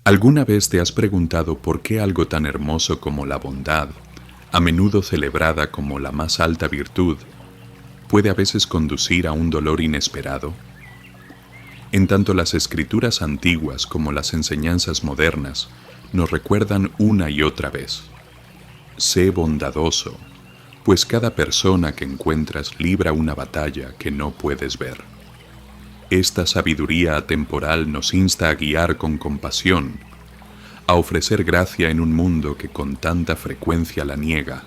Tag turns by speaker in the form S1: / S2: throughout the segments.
S1: ¿Alguna vez te has preguntado por qué algo tan hermoso como la bondad, a menudo celebrada como la más alta virtud, puede a veces conducir a un dolor inesperado? En tanto las escrituras antiguas como las enseñanzas modernas nos recuerdan una y otra vez: sé bondadoso, pues cada persona que encuentras libra una batalla que no puedes ver. Esta sabiduría atemporal nos insta a guiar con compasión, a ofrecer gracia en un mundo que con tanta frecuencia la niega.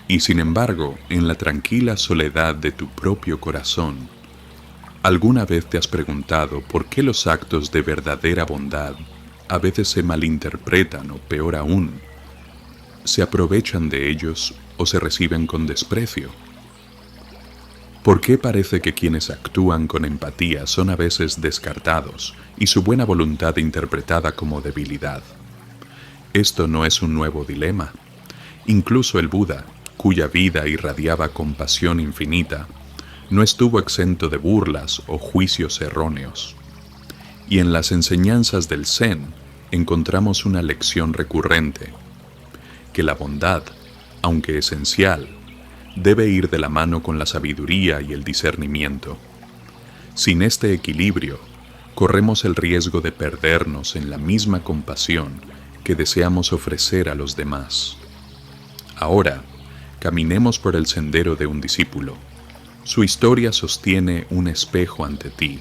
S1: Y sin embargo, en la tranquila soledad de tu propio corazón, ¿alguna vez te has preguntado por qué los actos de verdadera bondad a veces se malinterpretan o, peor aún, se aprovechan de ellos o se reciben con desprecio? ¿Por qué parece que quienes actúan con empatía son a veces descartados y su buena voluntad interpretada como debilidad? Esto no es un nuevo dilema. Incluso el Buda, cuya vida irradiaba compasión infinita, no estuvo exento de burlas o juicios erróneos. Y en las enseñanzas del Zen encontramos una lección recurrente: que la bondad, aunque esencial, debe ir de la mano con la sabiduría y el discernimiento. Sin este equilibrio, corremos el riesgo de perdernos en la misma compasión que deseamos ofrecer a los demás. Ahora, caminemos por el sendero de un discípulo. Su historia sostiene un espejo ante ti,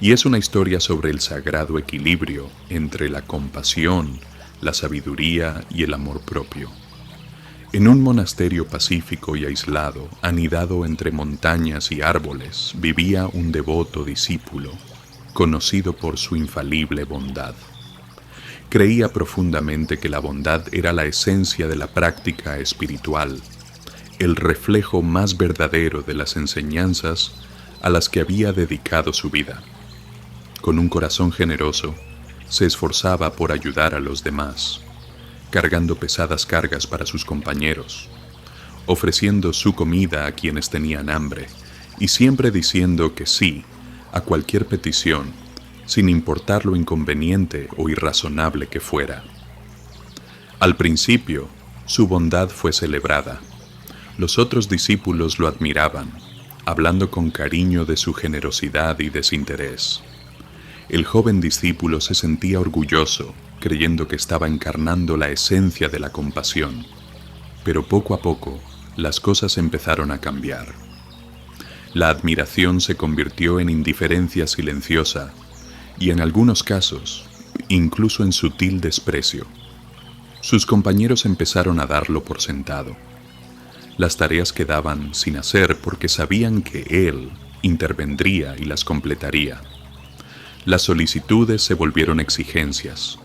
S1: y es una historia sobre el sagrado equilibrio entre la compasión, la sabiduría y el amor propio. En un monasterio pacífico y aislado, anidado entre montañas y árboles, vivía un devoto discípulo, conocido por su infalible bondad. Creía profundamente que la bondad era la esencia de la práctica espiritual, el reflejo más verdadero de las enseñanzas a las que había dedicado su vida. Con un corazón generoso, se esforzaba por ayudar a los demás, cargando pesadas cargas para sus compañeros, ofreciendo su comida a quienes tenían hambre y siempre diciendo que sí a cualquier petición, sin importar lo inconveniente o irrazonable que fuera. Al principio, su bondad fue celebrada. Los otros discípulos lo admiraban, hablando con cariño de su generosidad y desinterés. El joven discípulo se sentía orgulloso, creyendo que estaba encarnando la esencia de la compasión. Pero poco a poco, las cosas empezaron a cambiar. La admiración se convirtió en indiferencia silenciosa y, en algunos casos, incluso en sutil desprecio. Sus compañeros empezaron a darlo por sentado. Las tareas quedaban sin hacer porque sabían que él intervendría y las completaría. Las solicitudes se volvieron exigencias.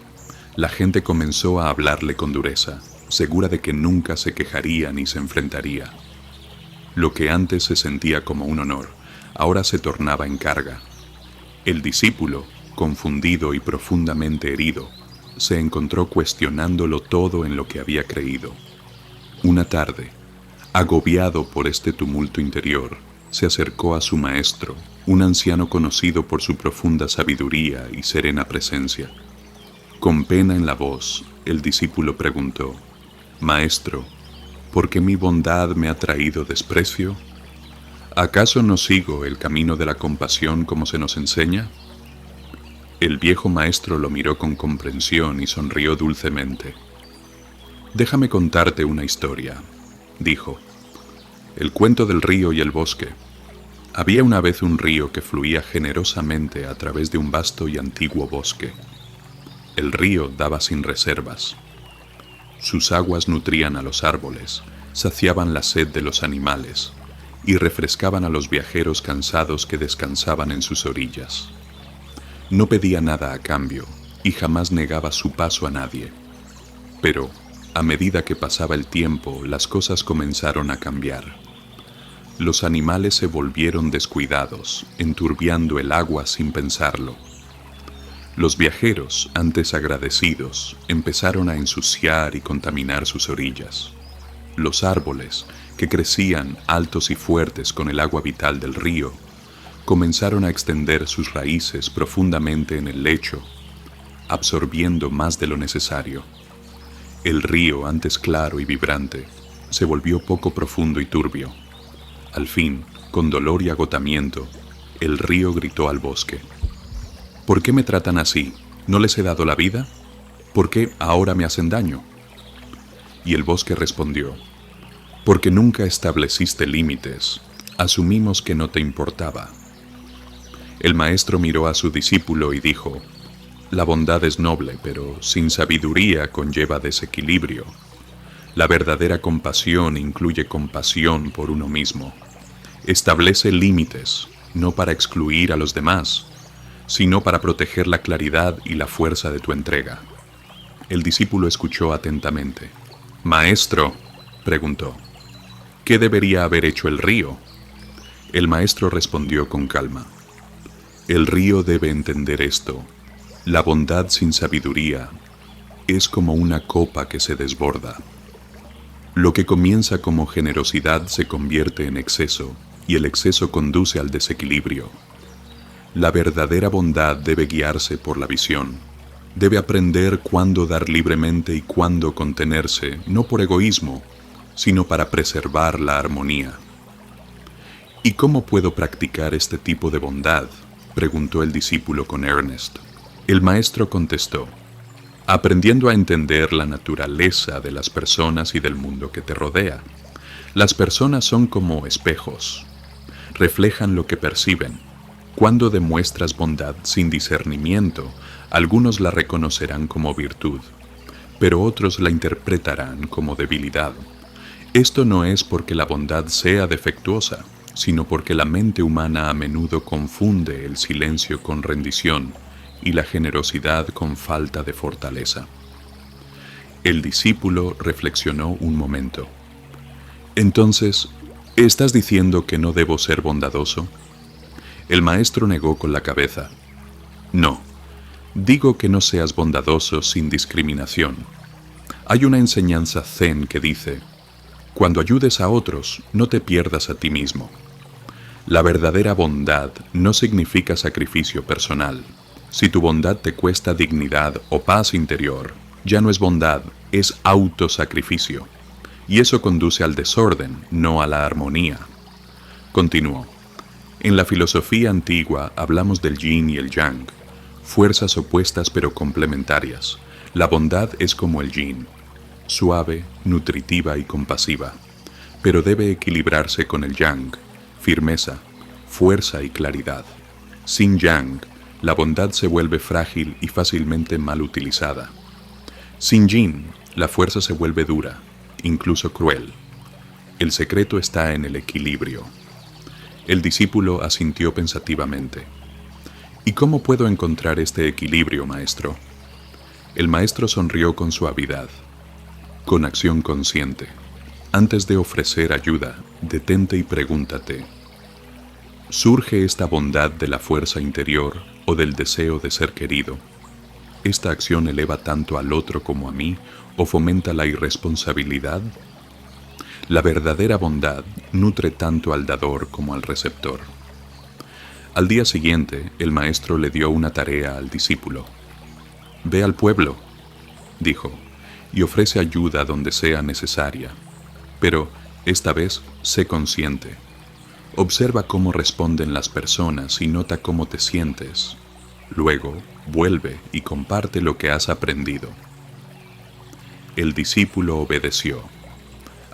S1: La gente comenzó a hablarle con dureza, segura de que nunca se quejaría ni se enfrentaría. Lo que antes se sentía como un honor, ahora se tornaba en carga. El discípulo, confundido y profundamente herido, se encontró cuestionándolo todo en lo que había creído. Una tarde, agobiado por este tumulto interior, se acercó a su maestro, un anciano conocido por su profunda sabiduría y serena presencia. Con pena en la voz, el discípulo preguntó: «Maestro, ¿por qué mi bondad me ha traído desprecio? ¿Acaso no sigo el camino de la compasión como se nos enseña?». El viejo maestro lo miró con comprensión y sonrió dulcemente. «Déjame contarte una historia», dijo. «El cuento del río y el bosque». Había una vez un río que fluía generosamente a través de un vasto y antiguo bosque. El río daba sin reservas. Sus aguas nutrían a los árboles, saciaban la sed de los animales y refrescaban a los viajeros cansados que descansaban en sus orillas. No pedía nada a cambio y jamás negaba su paso a nadie. Pero, a medida que pasaba el tiempo, las cosas comenzaron a cambiar. Los animales se volvieron descuidados, enturbiando el agua sin pensarlo. Los viajeros, antes agradecidos, empezaron a ensuciar y contaminar sus orillas. Los árboles, que crecían altos y fuertes con el agua vital del río, comenzaron a extender sus raíces profundamente en el lecho, absorbiendo más de lo necesario. El río, antes claro y vibrante, se volvió poco profundo y turbio. Al fin, con dolor y agotamiento, el río gritó al bosque: ¿por qué me tratan así? ¿No les he dado la vida? ¿Por qué ahora me hacen daño? Y el bosque respondió: porque nunca estableciste límites, asumimos que no te importaba. El maestro miró a su discípulo y dijo: la bondad es noble, pero sin sabiduría conlleva desequilibrio. La verdadera compasión incluye compasión por uno mismo. Establece límites, no para excluir a los demás, sino para proteger la claridad y la fuerza de tu entrega. El discípulo escuchó atentamente. Maestro, preguntó, ¿qué debería haber hecho el río? El maestro respondió con calma: el río debe entender esto. La bondad sin sabiduría es como una copa que se desborda. Lo que comienza como generosidad se convierte en exceso, y el exceso conduce al desequilibrio. La verdadera bondad debe guiarse por la visión. Debe aprender cuándo dar libremente y cuándo contenerse, no por egoísmo, sino para preservar la armonía. ¿Y cómo puedo practicar este tipo de bondad?, preguntó el discípulo con Ernest. El maestro contestó: aprendiendo a entender la naturaleza de las personas y del mundo que te rodea. Las personas son como espejos. Reflejan lo que perciben. Cuando demuestras bondad sin discernimiento, algunos la reconocerán como virtud, pero otros la interpretarán como debilidad. Esto no es porque la bondad sea defectuosa, sino porque la mente humana a menudo confunde el silencio con rendición y la generosidad con falta de fortaleza. El discípulo reflexionó un momento. Entonces, ¿estás diciendo que no debo ser bondadoso? El maestro negó con la cabeza. No, digo que no seas bondadoso sin discriminación. Hay una enseñanza zen que dice: cuando ayudes a otros, no te pierdas a ti mismo. La verdadera bondad no significa sacrificio personal. Si tu bondad te cuesta dignidad o paz interior, ya no es bondad, es autosacrificio. Y eso conduce al desorden, no a la armonía. Continuó. En la filosofía antigua hablamos del yin y el yang, fuerzas opuestas pero complementarias. La bondad es como el yin, suave, nutritiva y compasiva, pero debe equilibrarse con el yang, firmeza, fuerza y claridad. Sin yang, la bondad se vuelve frágil y fácilmente mal utilizada. Sin yin, la fuerza se vuelve dura, incluso cruel. El secreto está en el equilibrio. El discípulo asintió pensativamente. ¿Y cómo puedo encontrar este equilibrio, maestro? El maestro sonrió con suavidad. Con acción consciente. Antes de ofrecer ayuda, detente y pregúntate: ¿surge esta bondad de la fuerza interior o del deseo de ser querido? ¿Esta acción eleva tanto al otro como a mí o fomenta la irresponsabilidad? La verdadera bondad nutre tanto al dador como al receptor. Al día siguiente, el maestro le dio una tarea al discípulo. Ve al pueblo, dijo, y ofrece ayuda donde sea necesaria. Pero, esta vez, sé consciente. Observa cómo responden las personas y nota cómo te sientes. Luego, vuelve y comparte lo que has aprendido. El discípulo obedeció.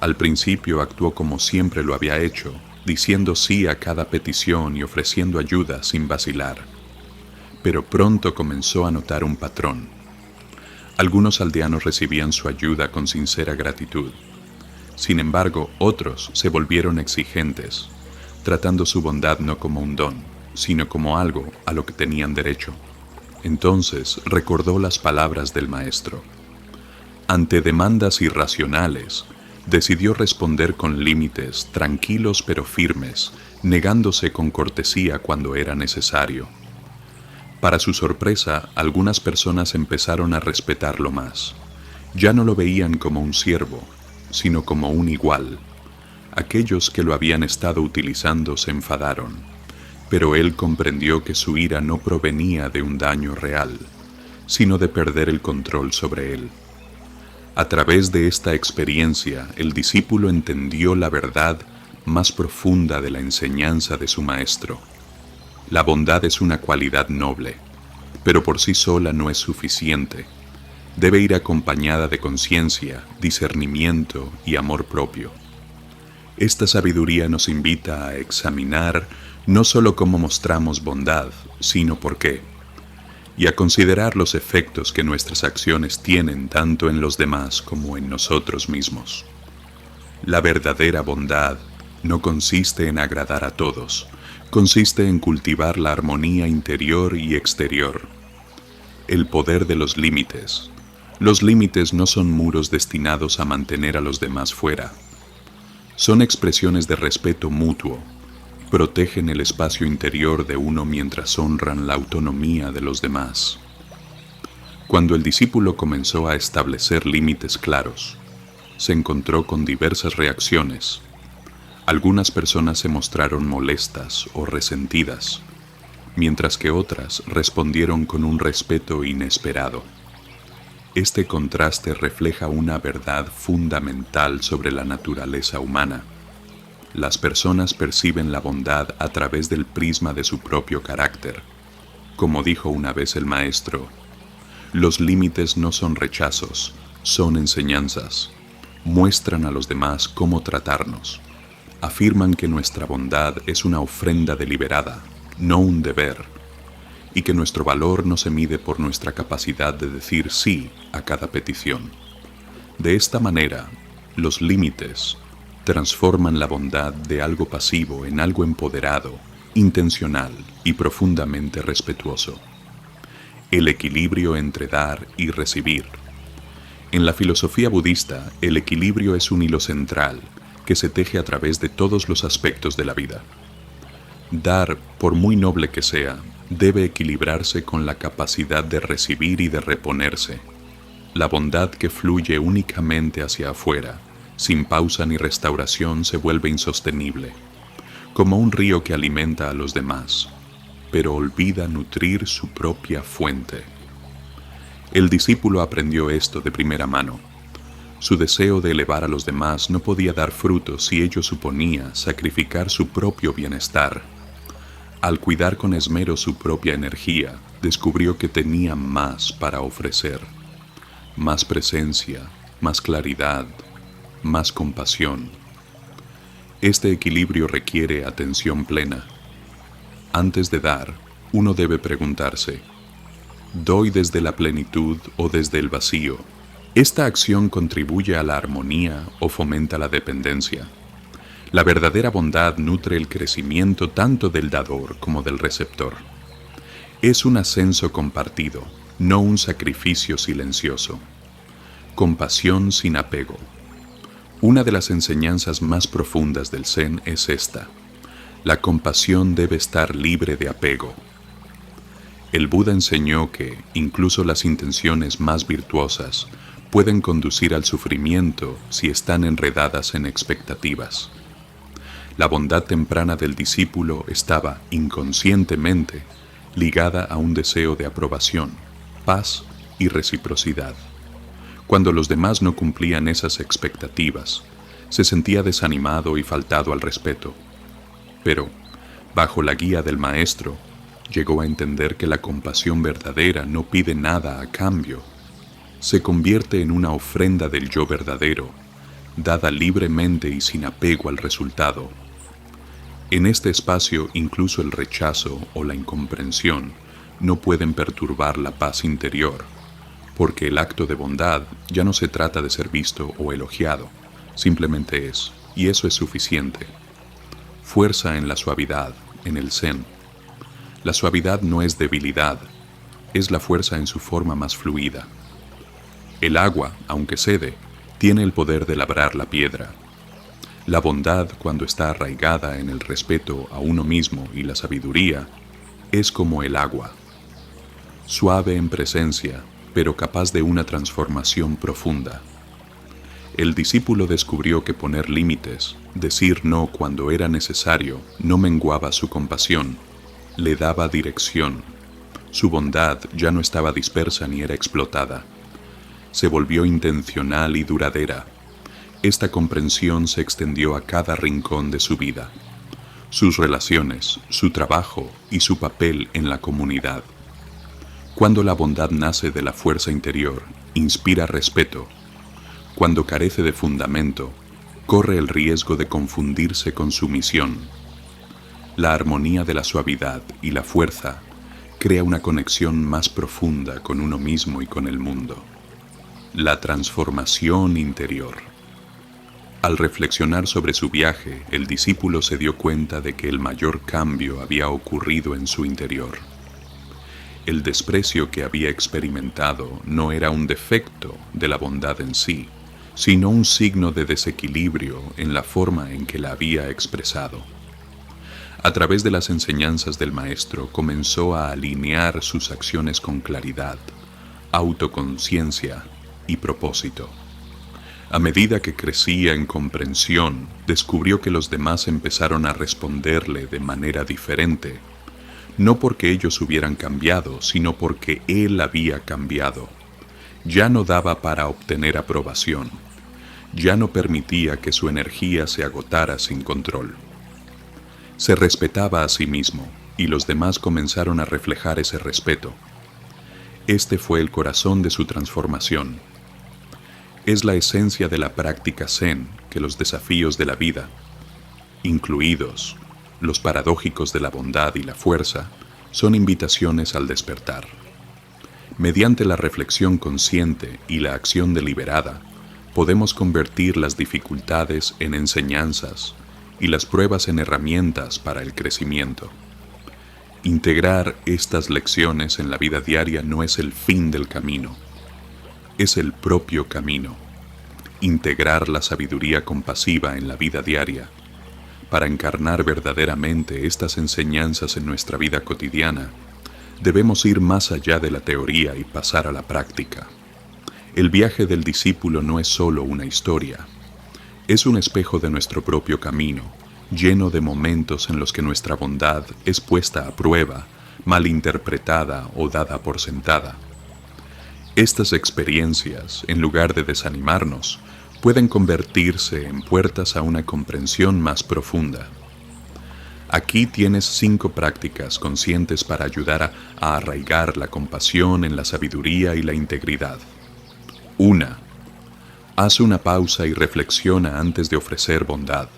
S1: Al principio actuó como siempre lo había hecho, diciendo sí a cada petición y ofreciendo ayuda sin vacilar. Pero pronto comenzó a notar un patrón. Algunos aldeanos recibían su ayuda con sincera gratitud. Sin embargo, otros se volvieron exigentes, tratando su bondad no como un don, sino como algo a lo que tenían derecho. Entonces recordó las palabras del maestro. Ante demandas irracionales, decidió responder con límites, tranquilos pero firmes, negándose con cortesía cuando era necesario. Para su sorpresa, algunas personas empezaron a respetarlo más. Ya no lo veían como un siervo, sino como un igual. Aquellos que lo habían estado utilizando se enfadaron, pero él comprendió que su ira no provenía de un daño real, sino de perder el control sobre él. A través de esta experiencia, el discípulo entendió la verdad más profunda de la enseñanza de su maestro. La bondad es una cualidad noble, pero por sí sola no es suficiente. Debe ir acompañada de conciencia, discernimiento y amor propio. Esta sabiduría nos invita a examinar no solo cómo mostramos bondad, sino por qué, y a considerar los efectos que nuestras acciones tienen tanto en los demás como en nosotros mismos. La verdadera bondad no consiste en agradar a todos, consiste en cultivar la armonía interior y exterior. El poder de los límites. Los límites no son muros destinados a mantener a los demás fuera. Son expresiones de respeto mutuo. Protegen el espacio interior de uno mientras honran la autonomía de los demás. Cuando el discípulo comenzó a establecer límites claros, se encontró con diversas reacciones. Algunas personas se mostraron molestas o resentidas, mientras que otras respondieron con un respeto inesperado. Este contraste refleja una verdad fundamental sobre la naturaleza humana. Las personas perciben la bondad a través del prisma de su propio carácter. Como dijo una vez el maestro, los límites no son rechazos, son enseñanzas. Muestran a los demás cómo tratarnos. Afirman que nuestra bondad es una ofrenda deliberada, no un deber, y que nuestro valor no se mide por nuestra capacidad de decir sí a cada petición. De esta manera, los límites transforman la bondad de algo pasivo en algo empoderado, intencional y profundamente respetuoso. El equilibrio entre dar y recibir. En la filosofía budista, el equilibrio es un hilo central que se teje a través de todos los aspectos de la vida. Dar, por muy noble que sea, debe equilibrarse con la capacidad de recibir y de reponerse. La bondad que fluye únicamente hacia afuera, sin pausa ni restauración, se vuelve insostenible, como un río que alimenta a los demás, pero olvida nutrir su propia fuente. El discípulo aprendió esto de primera mano. Su deseo de elevar a los demás no podía dar frutos si ello suponía sacrificar su propio bienestar. Al cuidar con esmero su propia energía, descubrió que tenía más para ofrecer. Más presencia, más claridad, más compasión. Este equilibrio requiere atención plena. Antes de dar, uno debe preguntarse, ¿doy desde la plenitud o desde el vacío? ¿Esta acción contribuye a la armonía o fomenta la dependencia? La verdadera bondad nutre el crecimiento tanto del dador como del receptor. Es un ascenso compartido, no un sacrificio silencioso. Compasión sin apego. Una de las enseñanzas más profundas del Zen es esta. La compasión debe estar libre de apego. El Buda enseñó que incluso las intenciones más virtuosas pueden conducir al sufrimiento si están enredadas en expectativas. La bondad temprana del discípulo estaba inconscientemente ligada a un deseo de aprobación, paz y reciprocidad. Cuando los demás no cumplían esas expectativas, se sentía desanimado y faltado al respeto. Pero, bajo la guía del maestro, llegó a entender que la compasión verdadera no pide nada a cambio. Se convierte en una ofrenda del yo verdadero, dada libremente y sin apego al resultado. En este espacio, incluso el rechazo o la incomprensión no pueden perturbar la paz interior, porque el acto de bondad ya no se trata de ser visto o elogiado, simplemente es, y eso es suficiente. Fuerza en la suavidad, en el Zen. La suavidad no es debilidad, es la fuerza en su forma más fluida. El agua, aunque cede, tiene el poder de labrar la piedra. La bondad, cuando está arraigada en el respeto a uno mismo y la sabiduría, es como el agua. Suave en presencia, pero capaz de una transformación profunda. El discípulo descubrió que poner límites, decir no cuando era necesario, no menguaba su compasión, le daba dirección. Su bondad ya no estaba dispersa ni era explotada. Se volvió intencional y duradera. Esta comprensión se extendió a cada rincón de su vida, sus relaciones, su trabajo y su papel en la comunidad. Cuando la bondad nace de la fuerza interior, inspira respeto. Cuando carece de fundamento, corre el riesgo de confundirse con sumisión. La armonía de la suavidad y la fuerza crea una conexión más profunda con uno mismo y con el mundo. La transformación interior. Al reflexionar sobre su viaje, el discípulo se dio cuenta de que el mayor cambio había ocurrido en su interior. El desprecio que había experimentado no era un defecto de la bondad en sí, sino un signo de desequilibrio en la forma en que la había expresado. A través de las enseñanzas del maestro comenzó a alinear sus acciones con claridad, autoconciencia y propósito. A medida que crecía en comprensión, descubrió que los demás empezaron a responderle de manera diferente, no porque ellos hubieran cambiado, sino porque él había cambiado. Ya no daba para obtener aprobación, ya no permitía que su energía se agotara sin control. Se respetaba a sí mismo, y los demás comenzaron a reflejar ese respeto. Este fue el corazón de su transformación. Es la esencia de la práctica Zen que los desafíos de la vida, incluidos los paradójicos de la bondad y la fuerza, son invitaciones al despertar. Mediante la reflexión consciente y la acción deliberada, podemos convertir las dificultades en enseñanzas y las pruebas en herramientas para el crecimiento. Integrar estas lecciones en la vida diaria no es el fin del camino, es el propio camino. Integrar la sabiduría compasiva en la vida diaria. Para encarnar verdaderamente estas enseñanzas en nuestra vida cotidiana, debemos ir más allá de la teoría y pasar a la práctica. El viaje del discípulo no es solo una historia, es un espejo de nuestro propio camino, lleno de momentos en los que nuestra bondad es puesta a prueba, malinterpretada o dada por sentada. Estas experiencias, en lugar de desanimarnos, pueden convertirse en puertas a una comprensión más profunda. Aquí tienes 5 prácticas conscientes para ayudar a arraigar la compasión en la sabiduría y la integridad. 1. Haz una pausa y reflexiona antes de ofrecer bondad.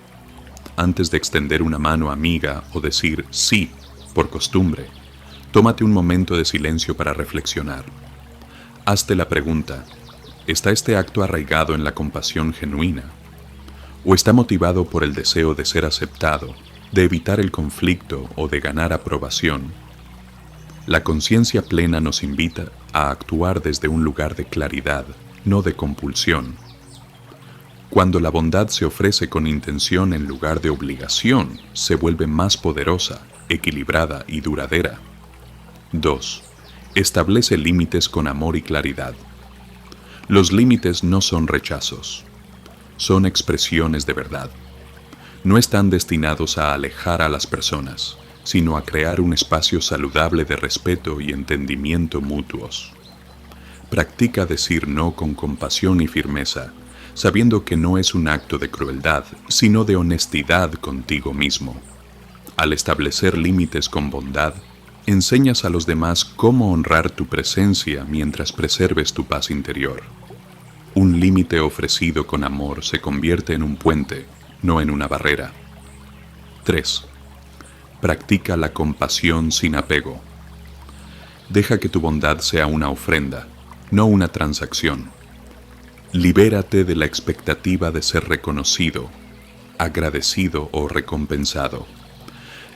S1: Antes de extender una mano amiga o decir sí por costumbre, tómate un momento de silencio para reflexionar. Hazte la pregunta: ¿está este acto arraigado en la compasión genuina? ¿O está motivado por el deseo de ser aceptado, de evitar el conflicto o de ganar aprobación? La conciencia plena nos invita a actuar desde un lugar de claridad, no de compulsión. Cuando la bondad se ofrece con intención en lugar de obligación, se vuelve más poderosa, equilibrada y duradera. 2. Establece límites con amor y claridad. Los límites no son rechazos, son expresiones de verdad. No están destinados a alejar a las personas, sino a crear un espacio saludable de respeto y entendimiento mutuos. Practica decir no con compasión y firmeza, sabiendo que no es un acto de crueldad, sino de honestidad contigo mismo. Al establecer límites con bondad, enseñas a los demás cómo honrar tu presencia mientras preserves tu paz interior. Un límite ofrecido con amor se convierte en un puente, no en una barrera. 3. Practica la compasión sin apego. Deja que tu bondad sea una ofrenda, no una transacción. Libérate de la expectativa de ser reconocido, agradecido o recompensado.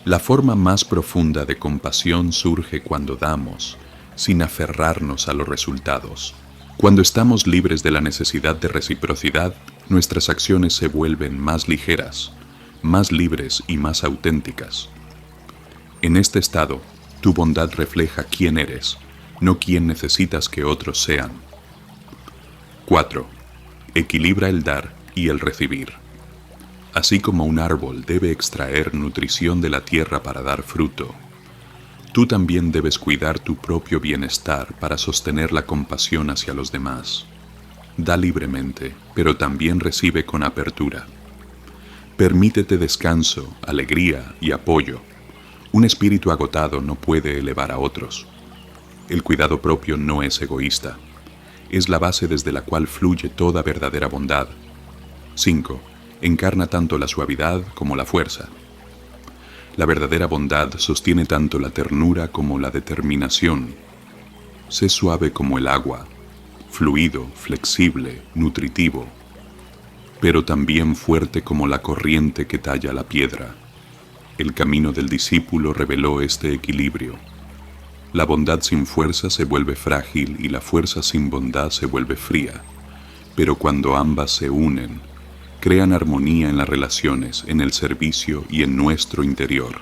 S1: La forma más profunda de compasión surge cuando damos, sin aferrarnos a los resultados. Cuando estamos libres de la necesidad de reciprocidad, nuestras acciones se vuelven más ligeras, más libres y más auténticas. En este estado, tu bondad refleja quién eres, no quién necesitas que otros sean. 4. Equilibra el dar y el recibir. Así como un árbol debe extraer nutrición de la tierra para dar fruto, Tú también debes cuidar tu propio bienestar para sostener la compasión hacia los demás. Da libremente, pero también recibe con apertura. Permítete descanso, alegría y apoyo. Un espíritu agotado no puede elevar a otros. El cuidado propio no es egoísta. Es la base desde la cual fluye toda verdadera bondad. 5. Encarna tanto la suavidad como la fuerza. La verdadera bondad sostiene tanto la ternura como la determinación. Sé suave como el agua, fluido, flexible, nutritivo, pero también fuerte como la corriente que talla la piedra. El camino del discípulo reveló este equilibrio. La bondad sin fuerza se vuelve frágil y la fuerza sin bondad se vuelve fría, pero cuando ambas se unen, crean armonía en las relaciones, en el servicio y en nuestro interior.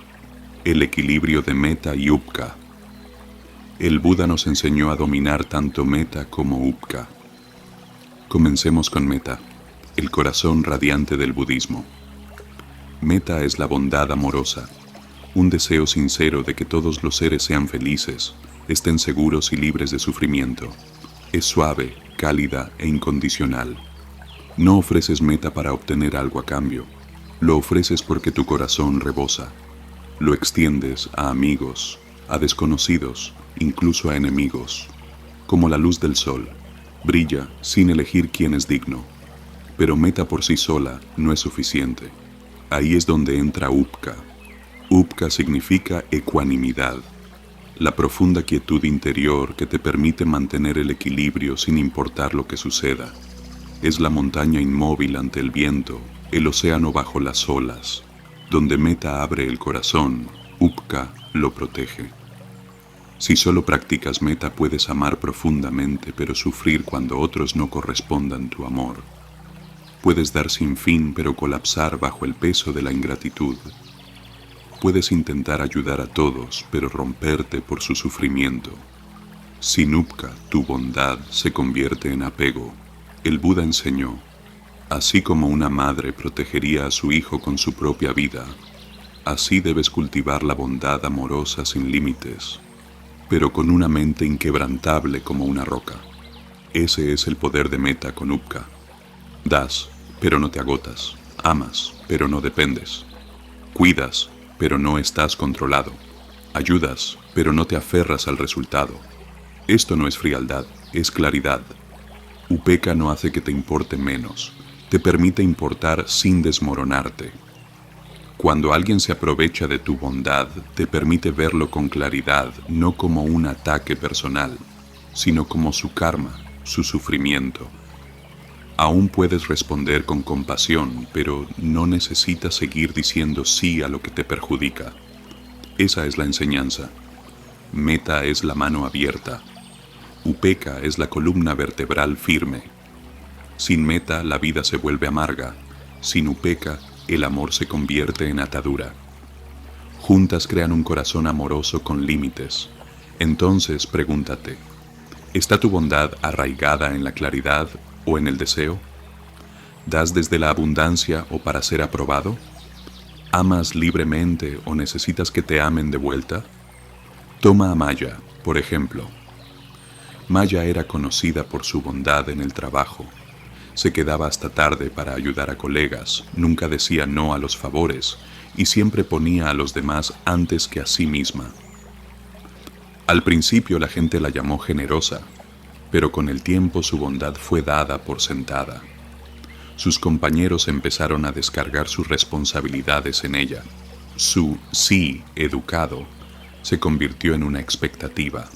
S1: El equilibrio de meta y upka. El Buda nos enseñó a dominar tanto meta como upka. Comencemos con meta, el corazón radiante del budismo. Meta es la bondad amorosa, un deseo sincero de que todos los seres sean felices, estén seguros y libres de sufrimiento. Es suave, cálida e incondicional. No ofreces meta para obtener algo a cambio, lo ofreces porque tu corazón rebosa. Lo extiendes a amigos, a desconocidos, incluso a enemigos. Como la luz del sol, brilla sin elegir quién es digno. Pero meta por sí sola no es suficiente. Ahí es donde entra upka. Upka significa ecuanimidad, la profunda quietud interior que te permite mantener el equilibrio sin importar lo que suceda. Es la montaña inmóvil ante el viento, el océano bajo las olas. Donde meta abre el corazón, upka lo protege. Si solo practicas meta puedes amar profundamente, pero sufrir cuando otros no correspondan tu amor. Puedes dar sin fin, pero colapsar bajo el peso de la ingratitud. Puedes intentar ayudar a todos, pero romperte por su sufrimiento. Sin upka, tu bondad se convierte en apego. El Buda enseñó, así como una madre protegería a su hijo con su propia vida, así debes cultivar la bondad amorosa sin límites, pero con una mente inquebrantable como una roca. Ese es el poder de meta con upka. Das, pero no te agotas. Amas, pero no dependes. Cuidas, pero no estás controlado. Ayudas, pero no te aferras al resultado. Esto no es frialdad, es claridad. Upeka no hace que te importe menos, te permite importar sin desmoronarte. Cuando alguien se aprovecha de tu bondad, te permite verlo con claridad, no como un ataque personal, sino como su karma, su sufrimiento. Aún puedes responder con compasión, pero no necesitas seguir diciendo sí a lo que te perjudica. Esa es la enseñanza. Meta es la mano abierta. Upeka es la columna vertebral firme. Sin meta la vida se vuelve amarga. Sin upeka el amor se convierte en atadura. Juntas crean un corazón amoroso con límites. Entonces pregúntate, ¿está tu bondad arraigada en la claridad o en el deseo? ¿Das desde la abundancia o para ser aprobado? ¿Amas libremente o necesitas que te amen de vuelta? Toma a Maya, por ejemplo. Maya era conocida por su bondad en el trabajo. Se quedaba hasta tarde para ayudar a colegas, nunca decía no a los favores y siempre ponía a los demás antes que a sí misma. Al principio la gente la llamó generosa, pero con el tiempo su bondad fue dada por sentada. Sus compañeros empezaron a descargar sus responsabilidades en ella. Su sí educado se convirtió en una expectativa.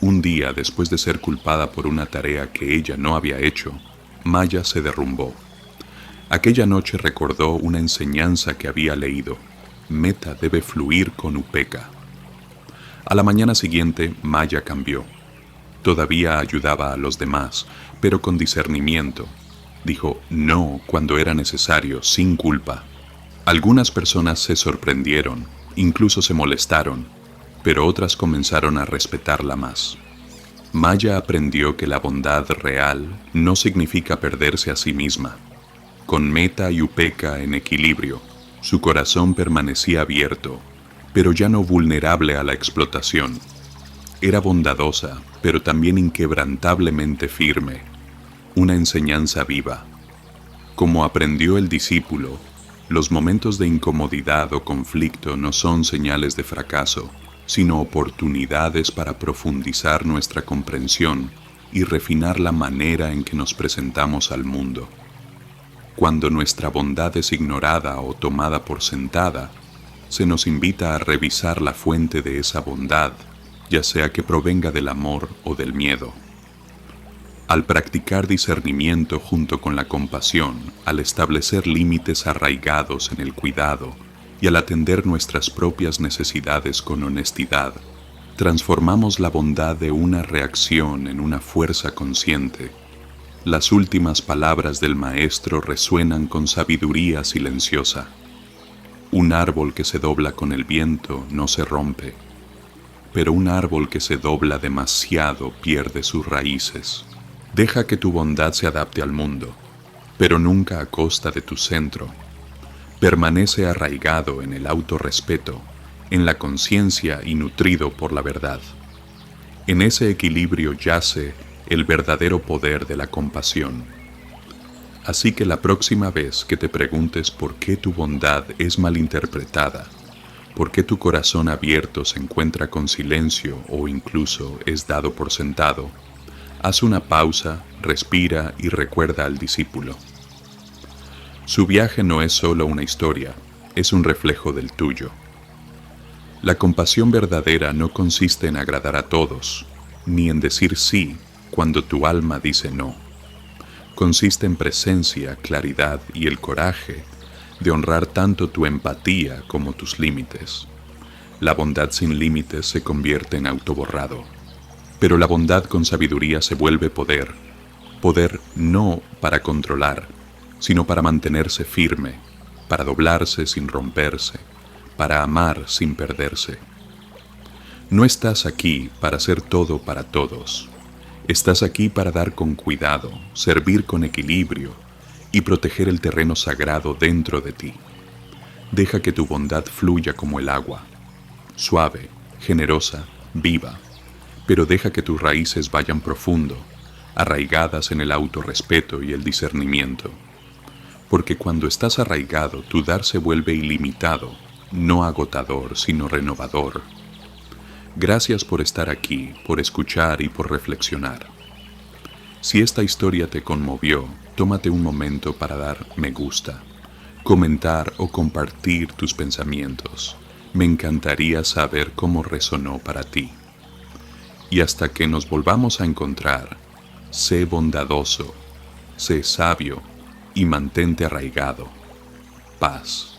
S1: Un día, después de ser culpada por una tarea que ella no había hecho, Maya se derrumbó. Aquella noche recordó una enseñanza que había leído. Meta debe fluir con upeka. A la mañana siguiente, Maya cambió. Todavía ayudaba a los demás, pero con discernimiento. Dijo no cuando era necesario, sin culpa. Algunas personas se sorprendieron, incluso se molestaron, pero otras comenzaron a respetarla más. Maya aprendió que la bondad real no significa perderse a sí misma. Con meta y upeka en equilibrio, su corazón permanecía abierto, pero ya no vulnerable a la explotación. Era bondadosa, pero también inquebrantablemente firme, una enseñanza viva. Como aprendió el discípulo, los momentos de incomodidad o conflicto no son señales de fracaso, sino oportunidades para profundizar nuestra comprensión y refinar la manera en que nos presentamos al mundo. Cuando nuestra bondad es ignorada o tomada por sentada, se nos invita a revisar la fuente de esa bondad, ya sea que provenga del amor o del miedo. Al practicar discernimiento junto con la compasión, al establecer límites arraigados en el cuidado y al atender nuestras propias necesidades con honestidad, transformamos la bondad de una reacción en una fuerza consciente. Las últimas palabras del Maestro resuenan con sabiduría silenciosa. Un árbol que se dobla con el viento no se rompe, pero un árbol que se dobla demasiado pierde sus raíces. Deja que tu bondad se adapte al mundo, pero nunca a costa de tu centro. Permanece arraigado en el autorrespeto, en la conciencia y nutrido por la verdad. En ese equilibrio yace el verdadero poder de la compasión. Así que la próxima vez que te preguntes por qué tu bondad es malinterpretada, por qué tu corazón abierto se encuentra con silencio o incluso es dado por sentado, haz una pausa, respira y recuerda al discípulo. Su viaje no es solo una historia, es un reflejo del tuyo. La compasión verdadera no consiste en agradar a todos, ni en decir sí cuando tu alma dice no. Consiste en presencia, claridad y el coraje de honrar tanto tu empatía como tus límites. La bondad sin límites se convierte en autoborrado. Pero la bondad con sabiduría se vuelve poder. Poder no para controlar, sino para mantenerse firme, para doblarse sin romperse, para amar sin perderse. No estás aquí para hacer todo para todos. Estás aquí para dar con cuidado, servir con equilibrio y proteger el terreno sagrado dentro de ti. Deja que tu bondad fluya como el agua, suave, generosa, viva, pero deja que tus raíces vayan profundo, arraigadas en el autorrespeto y el discernimiento. Porque cuando estás arraigado, tu dar se vuelve ilimitado, no agotador, sino renovador. Gracias por estar aquí, por escuchar y por reflexionar. Si esta historia te conmovió, tómate un momento para dar me gusta, comentar o compartir tus pensamientos. Me encantaría saber cómo resonó para ti. Y hasta que nos volvamos a encontrar, sé bondadoso, sé sabio y mantente arraigado. Paz.